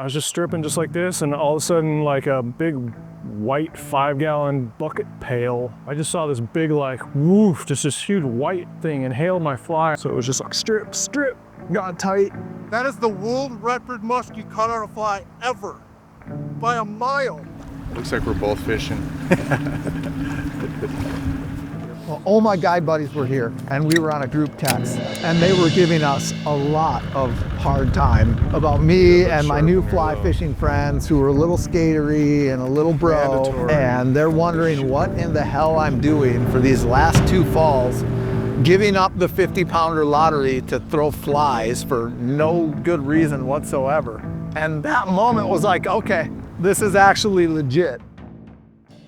I was just stripping just like this, and all of a sudden, like a big white 5-gallon bucket pail, I just saw this big, like, woof, just this huge white thing inhaled my fly. So it was just like strip, strip, got tight. That is the world record musky caught on a fly ever, by a mile. Looks like we're both fishing. Well, all my guide buddies were here, and we were on a group text, and they were giving us a lot of hard time about me and my new fly fishing friends who were a little skatery and a little bro, and they're wondering what in the hell I'm doing for these last 2 falls, giving up the 50-pounder lottery to throw flies for no good reason whatsoever. And that moment was like, okay, this is actually legit.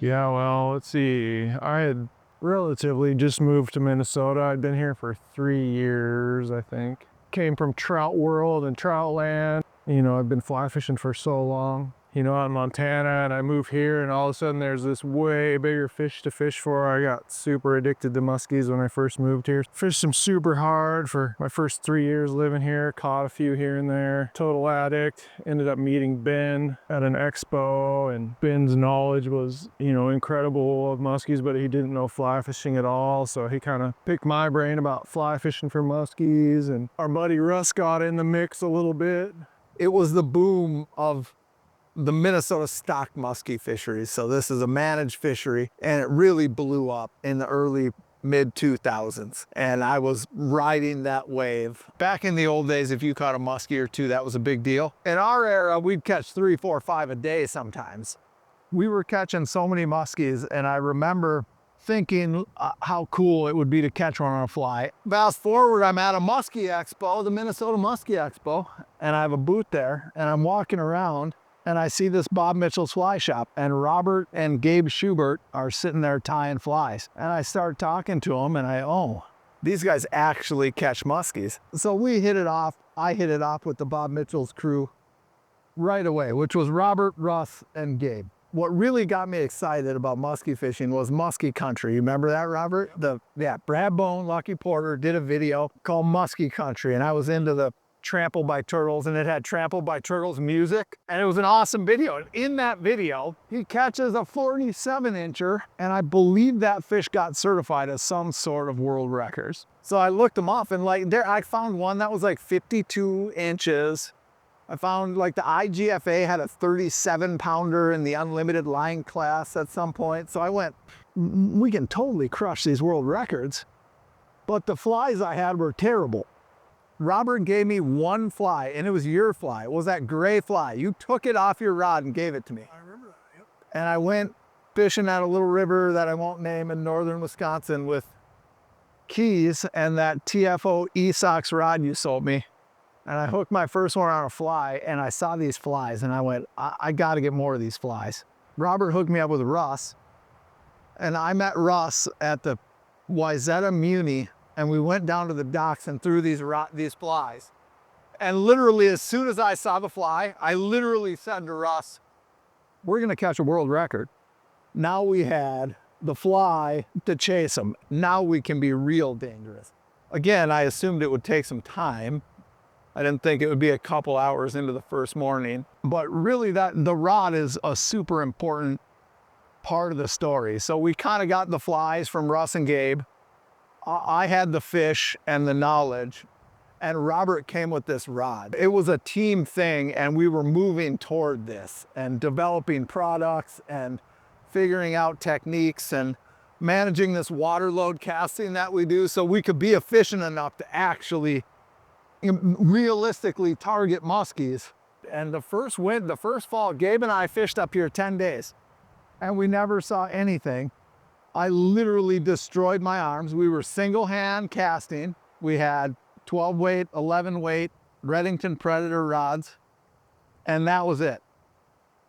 Yeah, well, let's see. I had relatively just moved to Minnesota. I'd been here for 3 years, I think. Came from trout world and trout land. You know, I've been fly fishing for so long, you know, out in Montana, and I moved here, and all of a sudden there's this way bigger fish to fish for. I got super addicted to muskies when I first moved here. Fished them super hard for my first 3 years living here, caught a few here and there. Total addict. Ended up meeting Ben at an expo, and Ben's knowledge was, you know, incredible of muskies, but he didn't know fly fishing at all. So he kind of picked my brain about fly fishing for muskies, and our buddy Russ got in the mix a little bit. It was the boom of the Minnesota stock muskie fisheries. So this is a managed fishery, and it really blew up in the early mid 2000s. And I was riding that wave. Back in the old days, if you caught a muskie or 2, that was a big deal. In our era, we'd catch 3, 4, 5 a day sometimes. We were catching so many muskies, and I remember thinking how cool it would be to catch one on a fly. Fast forward, I'm at a muskie expo, the Minnesota Muskie Expo, and I have a booth there, and I'm walking around, and I see this Bob Mitchell's fly shop, and Robert and Gabe Schubert are sitting there tying flies. And I start talking to them, and oh, these guys actually catch muskies. So we hit it off. I hit it off with the Bob Mitchell's crew right away, which was Robert, Russ, and Gabe. What really got me excited about muskie fishing was muskie country. You remember that, Robert? Brad Bone, Lucky Porter did a video called Muskie Country, and I was into the Trampled by Turtles, and it had Trampled by Turtles music, and it was an awesome video. And in that video, he catches a 47-incher, and I believe that fish got certified as some sort of world records. So I looked them up, and like there, I found one that was like 52 inches. I found like the IGFA had a 37-pounder in the unlimited line class at some point. So I went, we can totally crush these world records. But the flies I had were terrible. Robert gave me one fly, and it was your fly. It was that gray fly. You took it off your rod and gave it to me. I remember that, yep. And I went fishing at a little river that I won't name in northern Wisconsin with Keys and that TFO E-Sox rod you sold me. And I hooked my first one on a fly, and I saw these flies, and I went, I got to get more of these flies. Robert hooked me up with Russ, and I met Russ at the Wayzata Muni, and we went down to the docks and threw these flies. And literally, as soon as I saw the fly, I literally said to Russ, we're gonna catch a world record. Now we had the fly to chase them. Now we can be real dangerous. Again, I assumed it would take some time. I didn't think it would be a couple hours into the first morning, but really the rod is a super important part of the story. So we kind of got the flies from Russ and Gabe. I had the fish and the knowledge, and Robert came with this rod. It was a team thing, and we were moving toward this and developing products and figuring out techniques and managing this water load casting that we do so we could be efficient enough to actually realistically target muskies. And the first fall, Gabe and I fished up here 10 days, and we never saw anything. I literally destroyed my arms. We were single hand casting. We had 12 weight, 11 weight Redington Predator rods, and that was it.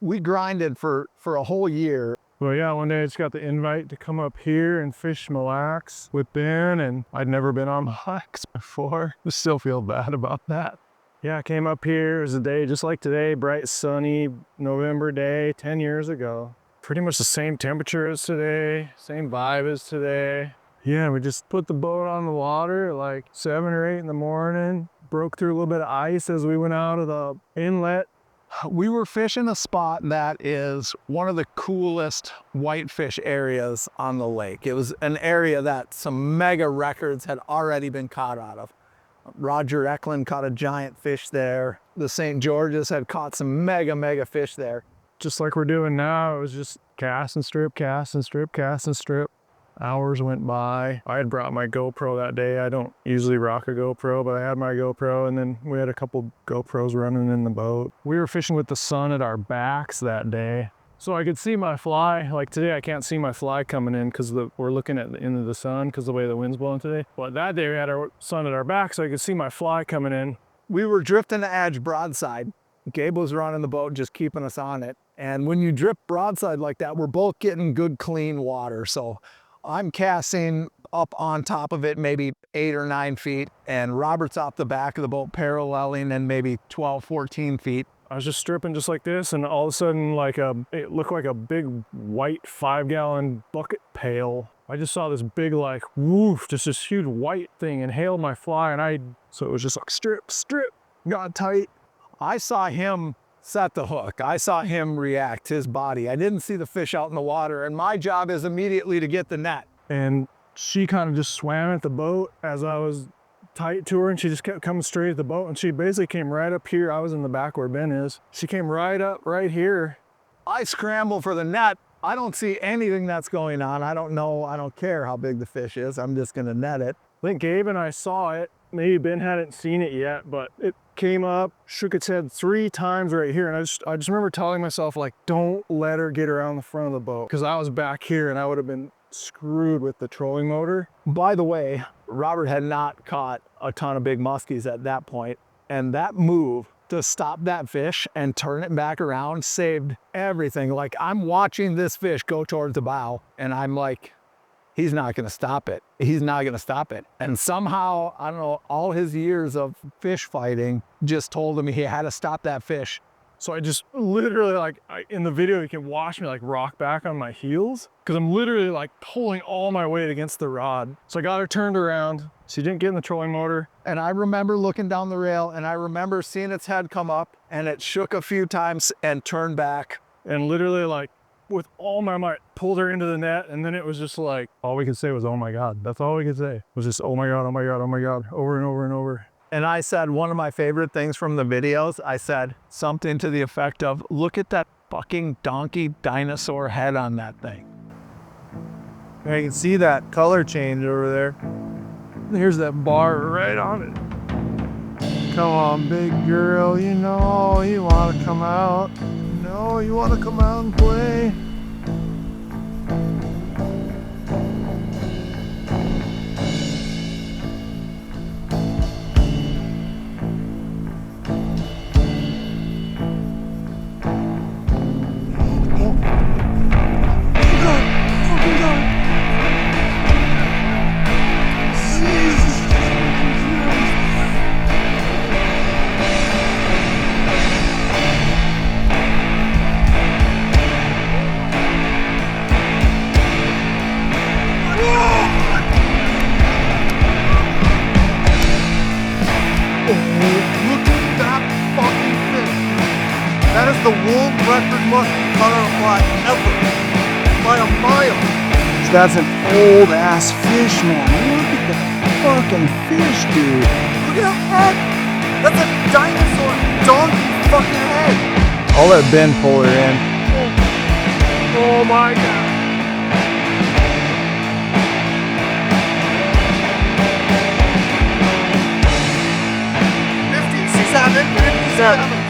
We grinded for a whole year. Well, yeah, one day I just got the invite to come up here and fish Mille Lacs with Ben, and I'd never been on Mille Lacs before. I still feel bad about that. Yeah, I came up here. It was a day just like today, bright, sunny November day 10 years ago. Pretty much the same temperature as today, same vibe as today. Yeah, we just put the boat on the water at like 7 or 8 in the morning, broke through a little bit of ice as we went out of the inlet, We were fishing a spot that is one of the coolest whitefish areas on the lake. It was an area that some mega records had already been caught out of. Roger Eklund caught a giant fish there. The St. George's had caught some mega fish there. Just like we're doing now, it was just cast and strip, cast and strip, cast and strip. Hours went by. I had brought my GoPro that day. I don't usually rock a GoPro, but I had my GoPro, and then we had a couple GoPros running in the boat. We were fishing with the sun at our backs that day. So I could see my fly. Like today, I can't see my fly coming in because we're looking at the end of the sun because the way the wind's blowing today. But that day we had our sun at our back, so I could see my fly coming in. We were drifting the edge broadside. Gabe was running the boat, just keeping us on it. And when you drift broadside like that, we're both getting good, clean water. So I'm casting up on top of it, maybe 8 or 9 feet, and Robert's off the back of the boat paralleling and maybe 12, 14 feet. I was just stripping just like this, and all of a sudden, it looked like a big white 5-gallon bucket pail. I just saw this big, like, woof, just this huge white thing inhaled my fly, so it was just like strip, got tight. I saw him set the hook. I saw him react, his body. I didn't see the fish out in the water, and my job is immediately to get the net. And she kind of just swam at the boat as I was tight to her, and she just kept coming straight at the boat, and she basically came right up here. I was in the back where Ben is. She came right up right here. I scramble for the net. I don't see anything that's going on. I don't know. I don't care how big the fish is. I'm just going to net it. I think Gabe and I saw it. Maybe Ben hadn't seen it yet, but it came up, shook its head 3 times right here. And I just remember telling myself, like, don't let her get around the front of the boat, because I was back here and I would have been screwed with the trolling motor. By the way, Robert had not caught a ton of big muskies at that point, and that move to stop that fish and turn it back around saved everything. Like, I'm watching this fish go towards the bow, and I'm like, he's not going to stop it. He's not going to stop it. And somehow, I don't know, all his years of fish fighting just told him he had to stop that fish. So I just literally, in the video, you can watch me like rock back on my heels, because I'm literally like pulling all my weight against the rod. So I got her turned around. She didn't get in the trolling motor. And I remember looking down the rail, and I remember seeing its head come up, and it shook a few times and turned back. And literally, like, with all my might, pulled her into the net. And then it was just like, all we could say was, oh my God. That's all we could say. It was just, oh my God, oh my God, oh my God, over and over and over. And I said, one of my favorite things from the videos, I said something to the effect of, look at that fucking donkey dinosaur head on that thing. And you can see that color change over there. Here's that bar right on it. Come on, big girl, you know you want to come out. You know you want to come out and play. That is the world record musky cutter fly ever, by a mile. That's an old ass fish, man. Look at that fucking fish, dude. Look at that head. That's a dinosaur donkey fucking head. I'll let Ben pull her in. Oh my God. 57.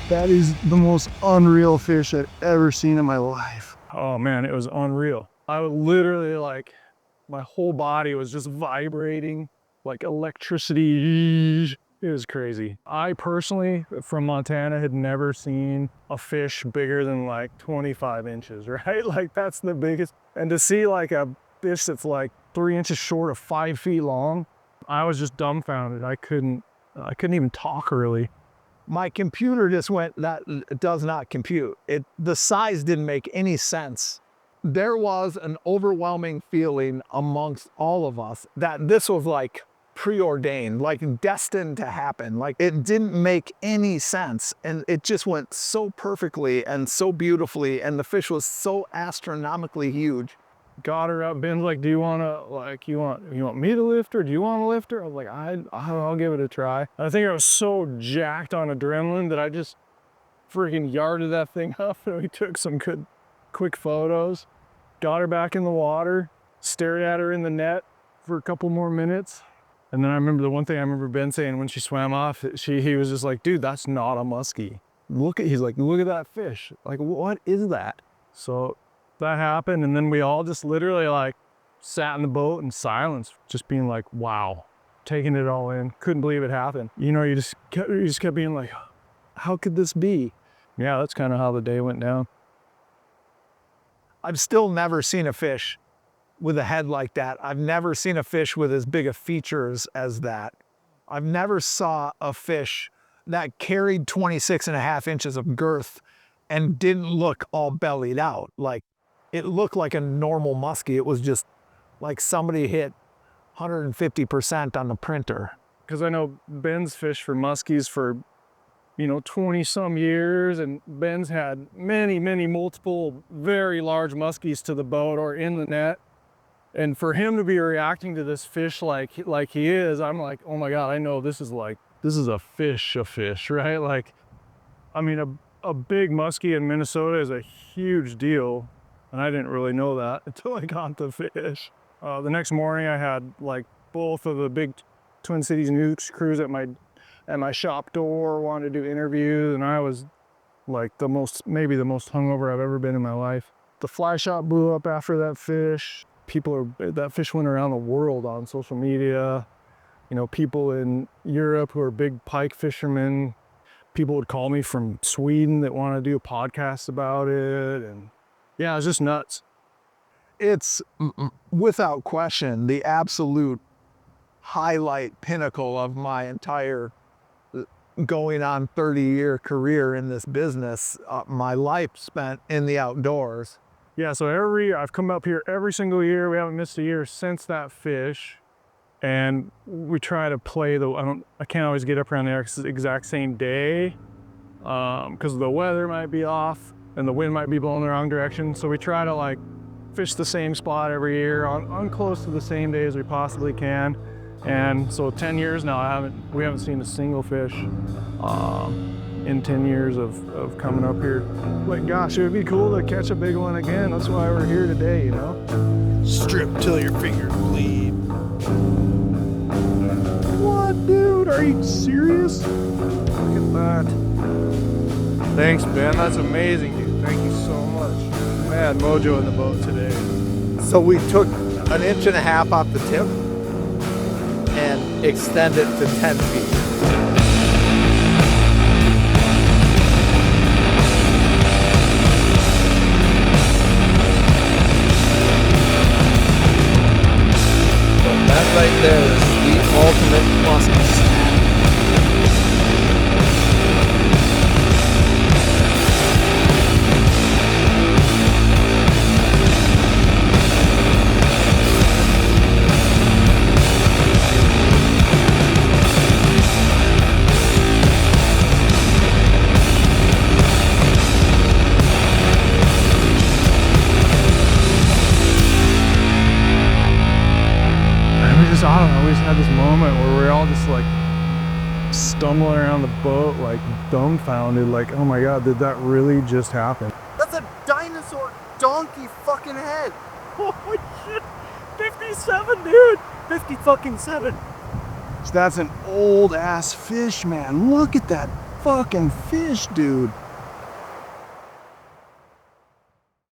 That is the most unreal fish I've ever seen in my life. Oh man, it was unreal. I was literally like, my whole body was just vibrating like electricity. It was crazy. I personally, from Montana, had never seen a fish bigger than like 25 inches, right? Like that's the biggest. And to see like a fish that's like 3 inches short of 5 feet long, I was just dumbfounded. I couldn't even talk really. My computer just went, that does not compute. The size didn't make any sense. There was an overwhelming feeling amongst all of us that this was like preordained, like destined to happen. Like it didn't make any sense. And it just went so perfectly and so beautifully. And the fish was so astronomically huge. Got her up. Ben's like, do you want to, like, you want me to lift her? Do you want to lift her? I was like, I'll give it a try. I think I was so jacked on adrenaline that I just freaking yarded that thing up, and we took some good, quick photos. Got her back in the water, stared at her in the net for a couple more minutes. And then I remember the one thing I remember Ben saying when she swam off, he was just like, dude, that's not a muskie. He's like, look at that fish. Like, what is that? So that happened, and then we all just literally like sat in the boat in silence, just being like, wow, taking it all in. Couldn't believe it happened. You know, you just kept being like, how could this be? Yeah, that's kind of how the day went down. I've still never seen a fish with a head like that. I've never seen a fish with as big of features as that. I've never saw a fish that carried 26.5 inches of girth and didn't look all bellied out. Like, it looked like a normal muskie. It was just like somebody hit 150% on the printer. Because I know Ben's fished for muskies for, 20 some years, and Ben's had many multiple very large muskies to the boat or in the net. And for him to be reacting to this fish like he is, I'm like, oh my God, I know this is a fish, right? Like, I mean, a big muskie in Minnesota is a huge deal. And I didn't really know that until I got the fish. The next morning I had like both of the big Twin Cities news crews at my shop door, wanted to do interviews, and I was like maybe the most hungover I've ever been in my life. The fly shop blew up after that fish. That fish went around the world on social media. People in Europe who are big pike fishermen, people would call me from Sweden that want to do a podcast about it, and yeah, it's just nuts. It's without question the absolute highlight pinnacle of my entire going on 30-year career in this business. My life spent in the outdoors. Yeah, so I've come up here every single year. We haven't missed a year since that fish. And we try to play I can't always get up around the exact same day because the weather might be off and the wind might be blowing the wrong direction. So we try to like fish the same spot every year on close to the same day as we possibly can. And so 10 years now, we haven't seen a single fish in 10 years of coming up here. Like, gosh, it would be cool to catch a big one again. That's why we're here today, Strip till your fingers bleed. What, dude? Are you serious? Look at that. Thanks, Ben. That's amazing, dude. Thank you so much. Mad mojo in the boat today. So we took 1.5 inches off the tip and extended to 10 feet. That right there is the ultimate musky snack. I don't know, we just had this moment where we're all just like stumbling around the boat, like dumbfounded, like, oh my God, did that really just happen? That's a dinosaur donkey fucking head. Holy shit, 57, dude, 50 fucking 7. That's an old ass fish, man. Look at that fucking fish, dude.